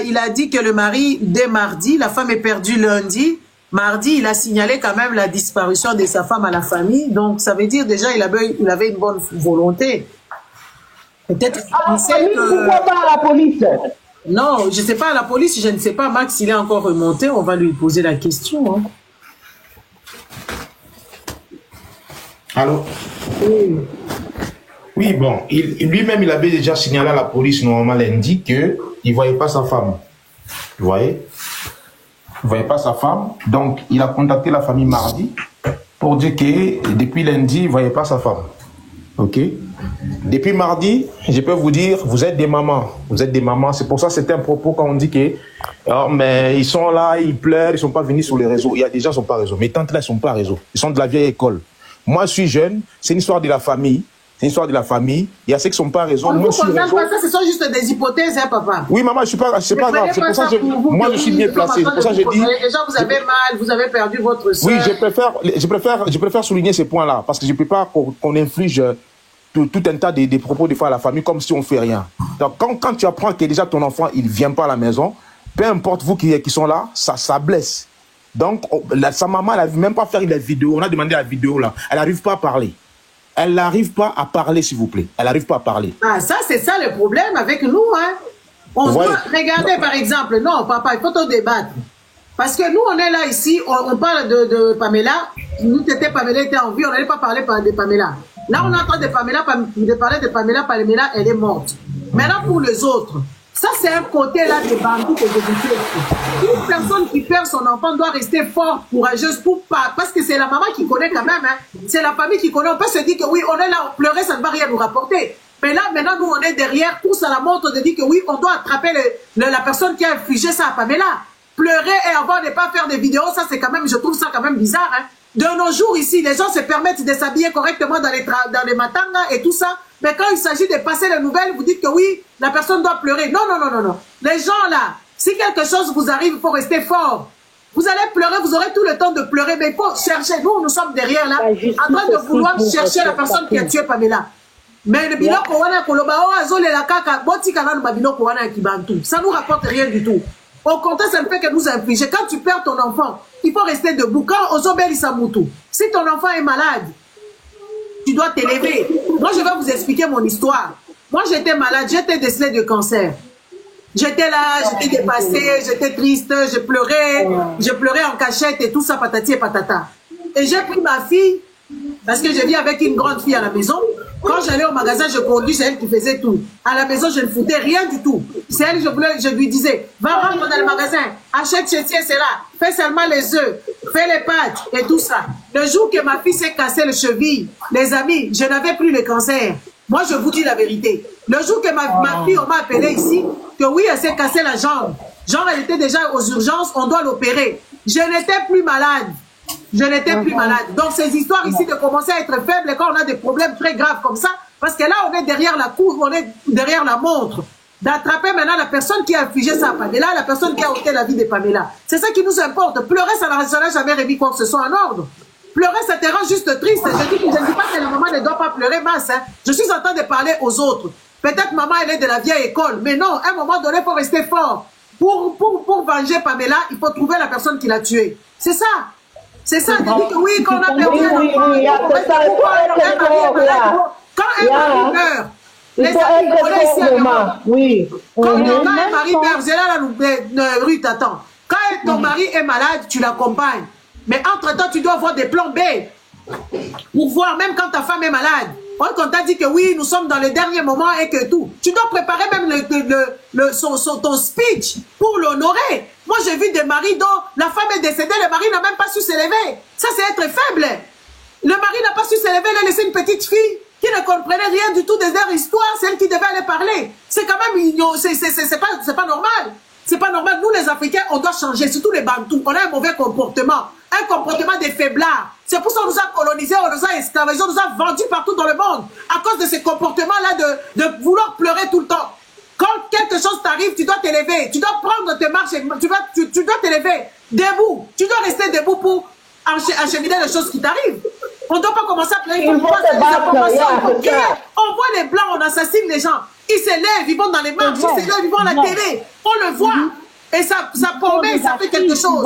il a dit que le mari, dès mardi, la femme est perdue lundi. Mardi, il a signalé quand même la disparition de sa femme à la famille. Donc, ça veut dire déjà il avait une bonne volonté. Peut-être pourquoi pas à la police? Non, je ne sais pas à la police, je ne sais pas. Max, il est encore remonté. On va lui poser la question. Hein. Allô? Oui, bon, lui-même, il avait déjà signalé à la police normalement lundi qu'il ne voyait pas sa femme. Vous voyez? Il ne voyait pas sa femme. Donc, il a contacté la famille mardi pour dire que depuis lundi, il ne voyait pas sa femme. OK? Depuis mardi, je peux vous dire, vous êtes des mamans. Vous êtes des mamans. C'est pour ça que c'était un propos quand on dit que mais ils sont là, ils pleurent, ils ne sont pas venus sur les réseaux. Il y a des gens qui ne sont pas réseau. Mes tantes là, ils ne sont pas réseau. Ils sont de la vieille école. Moi, je suis jeune. C'est une histoire de la famille. C'est une histoire de la famille. Il y a ceux qui ne sont pas raison. Moi, je suis pas ça, ce sont juste des hypothèses, hein, papa. Oui, maman, je suis pas, c'est pas grave. C'est pour ça que moi, je suis bien placé. C'est pour ça que je dis. Déjà, vous avez mal, vous avez perdu votre soeur. Oui, je préfère souligner ces points-là parce que je ne peux pas qu'on inflige tout un tas de propos des fois à la famille comme si on ne fait rien. Donc, quand tu apprends que déjà ton enfant, il ne vient pas à la maison, peu importe vous qui sont là, ça blesse. Donc, sa maman, elle n'arrive même pas à faire la vidéo. On a demandé la vidéo là. Elle n'arrive pas à parler. Elle n'arrive pas à parler, s'il vous plaît. Elle n'arrive pas à parler. Ah, ça, c'est ça le problème avec nous, hein. On doit regarder, par exemple, non, papa, il faut te débattre. Parce que nous, on est là ici, on parle de Pamela. Nous, Pamela était en vie, on n'allait pas parler de Pamela. Là, on entend de parler de Pamela, Pamela, elle est morte. Maintenant, pour les autres, ça, c'est un côté là des bandits que je vous dis. Une personne qui perd son enfant doit rester forte, courageuse, parce que c'est la maman qui connaît quand même. Hein. C'est la famille qui connaît. On peut se dire que oui, on est là, pleurer, ça ne va rien nous rapporter. Mais là, maintenant, nous, on est derrière, tous à la montre de dire que oui, on doit attraper la personne qui a infligé ça à Pamela. Pleurer et avoir ne pas faire des vidéos, ça, c'est quand même, je trouve ça quand même bizarre. Hein. De nos jours ici, les gens se permettent de s'habiller correctement dans les matangas et tout ça. Mais quand il s'agit de passer les nouvelles, vous dites que oui, la personne doit pleurer. Non, non, non, non, non. Les gens là, si quelque chose vous arrive, il faut rester fort. Vous allez pleurer, vous aurez tout le temps de pleurer, mais il faut chercher. Nous sommes derrière là, en train de vouloir chercher la personne qui a tué Pamela. Mais le bilan ça nous rapporte rien du tout. Au contraire, ça ne fait que nous infliger. Quand tu perds ton enfant, il faut rester debout. Quand Ozobel Isamutu, si ton enfant est malade, tu dois t'élever. Moi, je vais vous expliquer mon histoire. Moi, j'étais malade, j'étais décelée de cancer. J'étais là, j'étais dépassée, j'étais triste, je pleurais en cachette et tout ça, patati et patata. Et j'ai pris ma fille, parce que je vis avec une grande fille à la maison. Quand j'allais au magasin, je conduis, c'est elle qui faisait tout. À la maison, je ne foutais rien du tout. C'est elle, je lui disais, va rentrer dans le magasin, achète ceci et cela, fais seulement les œufs, fais les pâtes et tout ça. Le jour que ma fille s'est cassée le cheville, les amis, je n'avais plus le cancer. Moi, je vous dis la vérité. Le jour que ma fille, on m'a appelé ici, que oui, elle s'est cassée la jambe. Genre, elle était déjà aux urgences, on doit l'opérer. Je n'étais plus malade. Je n'étais plus malade. Donc, ces histoires ici de commencer à être faibles quand on a des problèmes très graves comme ça, parce que là, on est derrière la cour, on est derrière la montre, d'attraper maintenant la personne qui a infligé ça à Pamela, la personne qui a ôté la vie de Pamela. C'est ça qui nous importe. Pleurer, ça n'a jamais remis quoi que ce soit en ordre. Pleurer, ça te rend juste triste. Je ne dis pas que la maman ne doit pas pleurer, masse. Hein. Je suis en train de parler aux autres. Peut-être maman, elle est de la vieille école, mais non, à un moment donné, il faut rester fort. Pour venger Pamela, il faut trouver la personne qui l'a tuée. C'est ça. C'est ça, tu dis que oui, quand on a perdu un enfant, quand un mari meurt, les amis, on est ici à Gabon. Oui. Quand un mari meurt, c'est là la rue t'attend. Quand ton mari est malade, tu l'accompagnes. Mais entre-temps, tu dois avoir des plans B pour voir, même quand ta femme est malade. On t'a dit que oui, nous sommes dans les derniers moments et que tout. Tu dois préparer même ton speech pour l'honorer. Moi, j'ai vu des maris dont la femme est décédée, le mari n'a même pas su s'élever. Ça, c'est être faible. Le mari n'a pas su s'élever, il a laissé une petite fille qui ne comprenaient rien du tout de leur histoire, celles qui devaient aller parler. C'est quand même c'est pas normal. C'est pas normal. Nous, les Africains, on doit changer, surtout les Bantous. On a un mauvais comportement, un comportement de faiblard. C'est pour ça qu'on nous a colonisés, on nous a esclavagisés, on nous a vendus partout dans le monde. À cause de ces comportements-là de vouloir pleurer tout le temps. Quand quelque chose t'arrive, tu dois t'élever. Tu dois prendre tes marches, tu dois t'élever. Debout. Tu dois rester debout pour acheminer les choses qui t'arrivent. On ne doit pas commencer à pleurer. On voit les Blancs, on assassine les gens. Ils s'élèvent, ils vont dans les marches, ils s'élèvent, ils vont à la télé. On le voit. Et ça promet, ça fait quelque chose.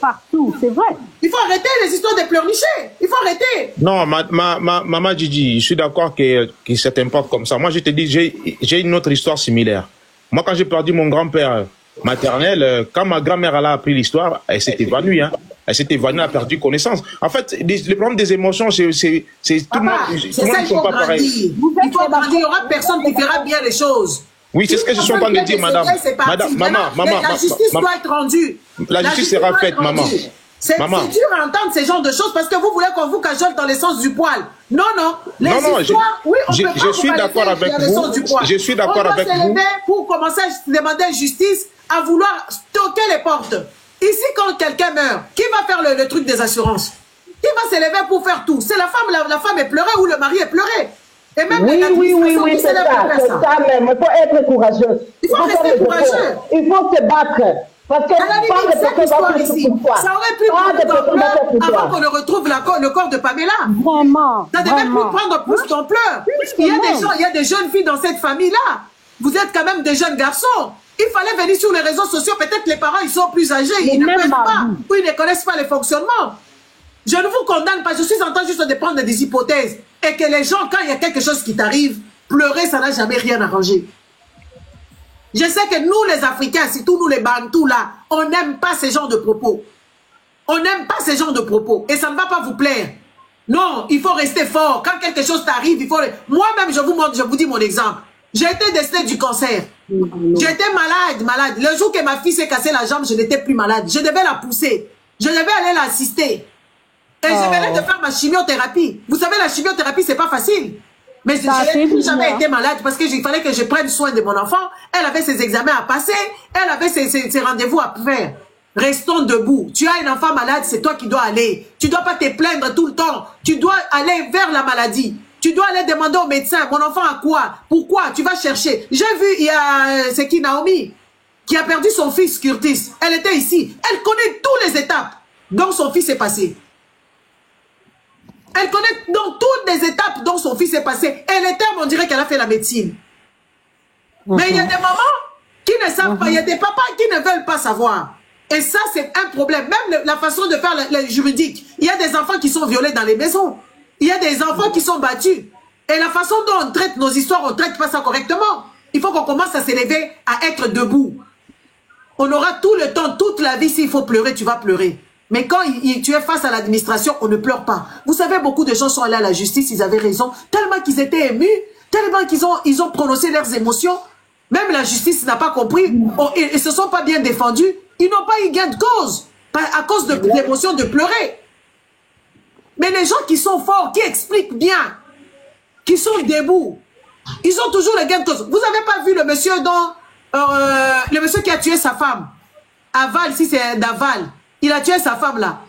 Partout, c'est vrai. Il faut arrêter les histoires de pleurnicher. Il faut arrêter. Non, Maman Gigi, je suis d'accord que c'est important comme ça. Moi, je te dis, j'ai une autre histoire similaire. Moi, quand j'ai perdu mon grand-père maternel, quand ma grand-mère a appris l'histoire, elle s'est évanouie. Hein. Elle s'est évanouie, elle a perdu connaissance. En fait, le problème des émotions, c'est tout le monde. C'est ça, il faut grandir. Il faut grandir. Il n'y aura personne qui fera bien les choses. Oui, c'est ce que je suis en train de dire, madame. Maman, la justice doit être rendue. La justice sera faite, maman. C'est dur à entendre ces genres de choses parce que vous voulez qu'on vous cajole dans le sens du poil. Non, non. Je suis d'accord avec vous. Je suis d'accord avec vous. On va s'élever pour commencer à demander justice, à vouloir toquer les portes. Ici, quand quelqu'un meurt, qui va faire le truc des assurances? Qui va s'élever pour faire tout? C'est la femme est pleurée ou le mari est pleuré. Et même oui, c'est ça même. Il faut être courageux. Il faut rester courageux. Il faut se battre. Parce que à la limite, cette histoire ici, ça aurait pu prendre d'ampleur avant qu'on ne retrouve le corps de Pamela. Vraiment. Ça devait prendre plus d'ampleur. Il y a des jeunes filles dans cette famille-là. Vous êtes quand même des jeunes garçons. Il fallait venir sur les réseaux sociaux. Peut-être les parents, ils sont plus âgés. Ils ne peuvent pas. Ou ils ne connaissent pas les fonctionnements. Je ne vous condamne pas. Je suis en train juste de prendre des hypothèses. Et que les gens, quand il y a quelque chose qui t'arrive, pleurer, ça n'a jamais rien arrangé. Je sais que nous, les Africains, surtout nous, les Bantous, là, on n'aime pas ces genres de propos. On n'aime pas ces genres de propos. Et ça ne va pas vous plaire. Non, il faut rester fort. Quand quelque chose t'arrive, il faut... Moi-même, je vous dis mon exemple. J'ai été décédée du cancer. J'étais malade. Le jour que ma fille s'est cassée la jambe, je n'étais plus malade. Je devais la pousser. Je devais aller l'assister. Et je venais de faire ma chimiothérapie. Vous savez, la chimiothérapie, c'est pas facile. Mais je n'ai plus jamais été malade parce qu'il fallait que je prenne soin de mon enfant. Elle avait ses examens à passer. Elle avait ses rendez-vous à faire. Restons debout. Tu as un enfant malade, c'est toi qui dois aller. Tu dois pas te plaindre tout le temps. Tu dois aller vers la maladie. Tu dois aller demander au médecin, mon enfant a quoi? Pourquoi? Tu vas chercher. J'ai vu, il y a, c'est qui, Naomi, qui a perdu son fils Curtis. Elle était ici. Elle connaît toutes les étapes dont son fils est passé. Elle connaît dans toutes les étapes dont son fils est passé. Et les termes, on dirait qu'elle a fait la médecine. Mais il y a des mamans qui ne savent pas. Il y a des papas qui ne veulent pas savoir. Et ça, c'est un problème. Même la façon de faire le juridique. Il y a des enfants qui sont violés dans les maisons. Il y a des enfants qui sont battus. Et la façon dont on traite nos histoires, on ne traite pas ça correctement. Il faut qu'on commence à s'élever, à être debout. On aura tout le temps, toute la vie, s'il faut pleurer, tu vas pleurer. Mais quand tu es face à l'administration, on ne pleure pas. Vous savez, beaucoup de gens sont allés à la justice, ils avaient raison, tellement qu'ils étaient émus, tellement qu'ils ont prononcé leurs émotions. Même la justice n'a pas compris, ils ne se sont pas bien défendus. Ils n'ont pas eu gain de cause, à cause de l'émotion de pleurer. Mais les gens qui sont forts, qui expliquent bien, qui sont debout, ils ont toujours le gain de cause. Vous n'avez pas vu le monsieur le monsieur qui a tué sa femme, Aval, si c'est d'Aval. Il a tué sa femme là.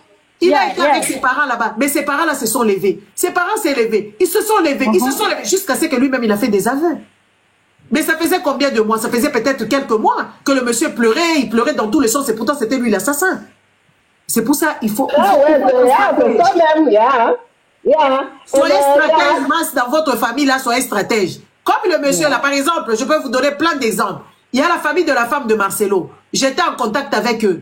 Il a été avec ses parents là-bas. Mais ses parents là se sont levés. Ses parents s'est levés. Ils se sont levés. Ils se sont levés jusqu'à ce que lui-même il a fait des aveux. Mais ça faisait combien de mois? Ça faisait peut-être quelques mois que le monsieur pleurait. Il pleurait dans tous les sens. Et pourtant c'était lui l'assassin. C'est pour ça il faut... Soyez stratège, masse dans votre famille là. Soyez stratège. Comme le monsieur là, par exemple, je peux vous donner plein d'exemples. Il y a la famille de la femme de Marcelo. J'étais en contact avec eux.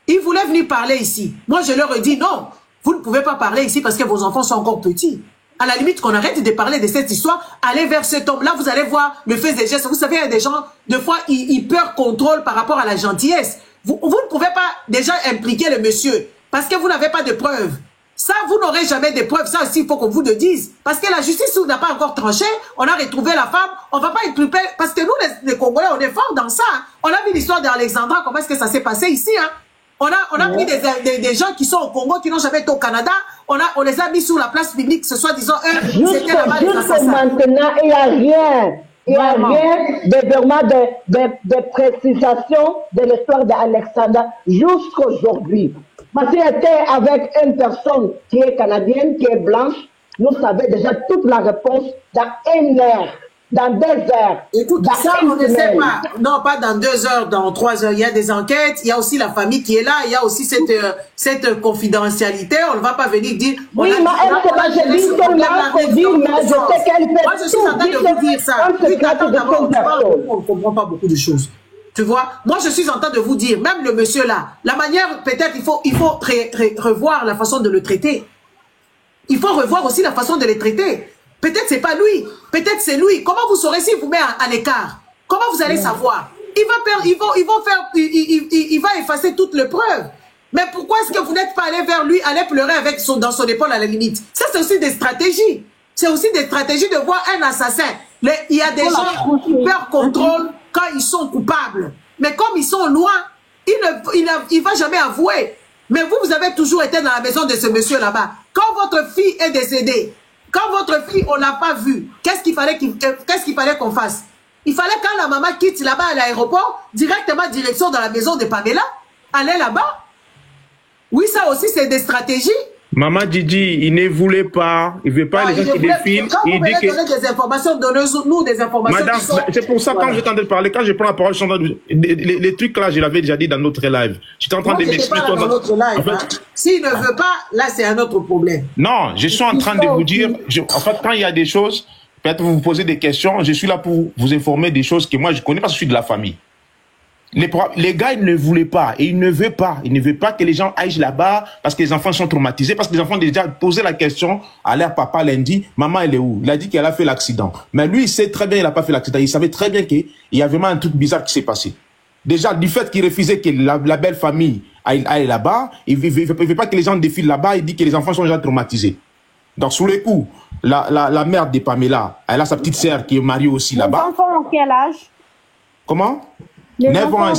Ils voulaient venir parler ici. Moi, je leur ai dit non, vous ne pouvez pas parler ici parce que vos enfants sont encore petits. À la limite, qu'on arrête de parler de cette histoire, allez vers cet homme. Là, vous allez voir le fait des gestes. Vous savez, il y a des gens, des fois, ils perdent contrôle par rapport à la gentillesse. Vous ne pouvez pas déjà impliquer le monsieur parce que vous n'avez pas de preuves. Ça, vous n'aurez jamais de preuves. Ça aussi, il faut qu'on vous le dise. Parce que la justice n'a pas encore tranché. On a retrouvé la femme. On ne va pas inculper. Parce que nous, les Congolais, on est forts dans ça. On a vu l'histoire d'Alexandra. Comment est-ce que ça s'est passé ici, hein? On a pris des gens qui sont au Congo, qui n'ont jamais été au Canada. On les a mis sur la place publique, ce soit disant eux, c'était là-bas des assassins. Maintenant, il n'y a rien. Il n'y a rien de vraiment de précisation de l'histoire d'Alexandra jusqu'aujourd'hui. Parce qu'il était avec une personne qui est canadienne, qui est blanche, nous savons déjà toute la réponse dans 1 heure, dans 2 heures. Écoute, ça, on ne sait pas. Non, pas dans 2 heures, dans 3 heures. Il y a des enquêtes, il y a aussi la famille qui est là, il y a aussi cette confidentialité. On ne va pas venir dire... Oui, mais je dis seulement pour dire, mais je sais qu'elle fait... Moi, je suis en train de vous dire ça. On ne comprend pas beaucoup de choses. Tu vois, moi je suis en train de vous dire, même le monsieur là, la manière, peut-être il faut revoir la façon de le traiter. Il faut revoir aussi la façon de les traiter. Peut-être c'est pas lui, peut-être c'est lui. Comment vous saurez s'il vous met à l'écart? Comment vous allez savoir? Il va effacer toutes les preuves. Mais pourquoi est-ce que vous n'êtes pas allé vers lui, aller pleurer avec dans son épaule à la limite? Ça c'est aussi des stratégies. C'est aussi des stratégies de voir un assassin. Il y a des gens qui perdent contrôle quand ils sont coupables. Mais comme ils sont loin, il va jamais avouer. Mais vous avez toujours été dans la maison de ce monsieur là-bas. Quand votre fille est décédée, quand votre fille, on l'a pas vue, qu'est-ce qu'il fallait qu'on fasse? Il fallait quand la maman quitte là-bas à l'aéroport, directement direction dans la maison de Pamela, aller là-bas. Oui, ça aussi, c'est des stratégies. Maman Didi, il ne voulait pas, il ne veut pas les gens qui défilent. Quand vous voulez donner des informations, donnez-nous des informations. Madame, c'est pour ça, quand j'étais en train de parler, quand je prends la parole, les trucs là, je l'avais déjà dit dans notre live. J'étais en train de m'expliquer. S'il ne veut pas, là, c'est un autre problème. Non, je suis en train de vous dire, en fait, quand il y a des choses, peut-être vous vous posez des questions, je suis là pour vous informer des choses que moi je connais parce que je suis de la famille. Les gars, ils ne voulaient pas, et ils ne veulent pas. Ils ne veulent pas que les gens aillent là-bas parce que les enfants sont traumatisés, parce que les enfants ont déjà posé la question à leur papa lundi, maman, elle est où? Il a dit qu'elle a fait l'accident. Mais lui, il sait très bien qu'il n'a pas fait l'accident. Il savait très bien qu'il y a vraiment un truc bizarre qui s'est passé. Déjà, du fait qu'il refusait que la belle famille aille là-bas, il ne veut pas que les gens défilent là-bas, il dit que les enfants sont déjà traumatisés. Donc, sous les coups, la mère de Pamela, elle a sa petite sœur qui est mariée aussi là-bas. Les enfants ont quel âge? Comment? 9 ans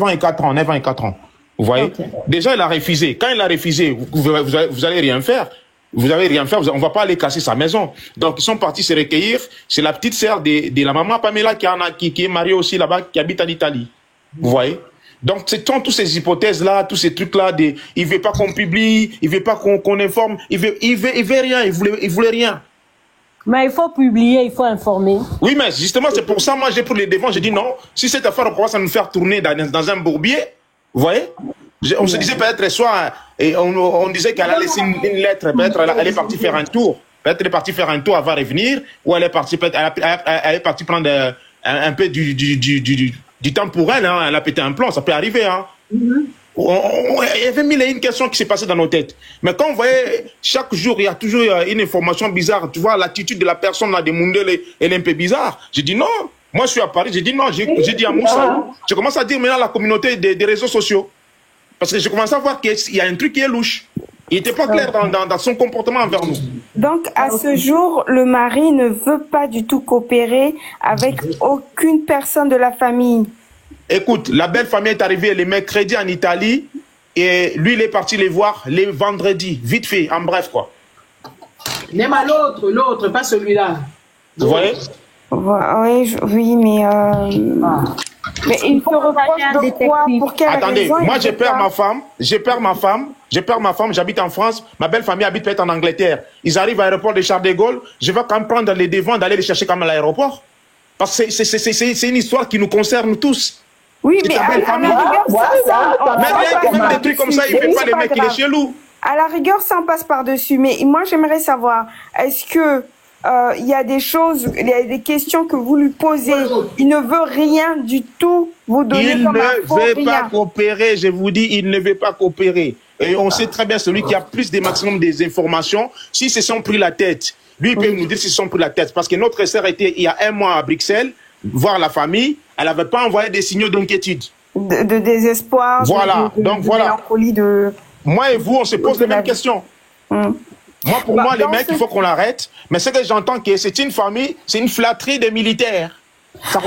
et 4 ans, 9 ans et 4 ans. Vous voyez? Okay. Déjà, il a refusé. Quand il a refusé, vous allez rien faire. Vous allez rien faire, on va pas aller casser sa maison. Donc, ils sont partis se recueillir. C'est la petite sœur de la maman Pamela qui est mariée aussi là-bas, qui habite en Italie. Vous voyez? Donc, c'est toutes ces hypothèses-là, tous ces trucs-là, il veut pas qu'on publie, il veut pas qu'on informe, il veut rien, il voulait rien. Mais il faut publier, il faut informer. Oui, mais justement, c'est pour ça, moi, j'ai pris les devants, j'ai dit non, si cette affaire commence à nous faire tourner dans un bourbier, vous voyez, on se disait peut-être soit, et on disait qu'elle a laissé une lettre, peut-être elle est partie faire un tour, peut-être elle est partie faire un tour avant de revenir, ou elle est partie, elle est partie prendre un peu du temps pour elle, hein, elle a pété un plomb, ça peut arriver, hein. Il y avait mille et une questions qui s'est passées dans nos têtes. Mais quand vous voyez, chaque jour, il y a toujours une information bizarre. Tu vois, l'attitude de la personne là, de Mundele, elle est un peu bizarre. J'ai dit non. Moi, je suis à Paris. J'ai dit non. J'ai dit à Moussa. Je commence à dire maintenant à la communauté des réseaux sociaux. Parce que je commence à voir qu'il y a un truc qui est louche. Il n'était pas clair dans son comportement envers nous. Donc, à ce jour, le mari ne veut pas du tout coopérer avec aucune personne de la famille. Écoute, la belle famille est arrivée le mercredi en Italie et lui, il est parti les voir les vendredis, vite fait, en bref, quoi. Même à l'autre, pas celui-là. Vous voyez? Oui, mais il faut reproche de quoi? Pour quelle Attendez, raison? moi, je perds ma femme, j'habite en France, ma belle famille habite peut-être en Angleterre. Ils arrivent à l'aéroport de Charles de Gaulle, je vais quand même prendre les devants d'aller les chercher comme à l'aéroport. Parce que c'est une histoire qui nous concerne tous. Oui, mais à la rigueur, même des trucs comme ça, il ne fait pas les mecs, il est chez nous. À la rigueur, ça en passe par-dessus. Mais moi, j'aimerais savoir, est-ce que il y a des choses, il y a des questions que vous lui posez, il ne veut rien du tout vous donner comme info, il ne veut pas coopérer, je vous dis, il ne veut pas coopérer. Et on sait très bien celui qui a plus des maximum des informations, s'ils se sont pris la tête, lui, il peut nous dire s'ils se sont pris la tête. Parce que notre sœur était il y a 1 mois à Bruxelles, voir la famille, elle n'avait pas envoyé des signaux d'inquiétude. De désespoir, voilà. Donc voilà. Mélancolie, moi et vous, on se pose les mêmes questions. Moi, pour moi, les mecs, il faut qu'on l'arrête. Mais ce que j'entends, c'est une famille, c'est une flatterie des militaires. Ça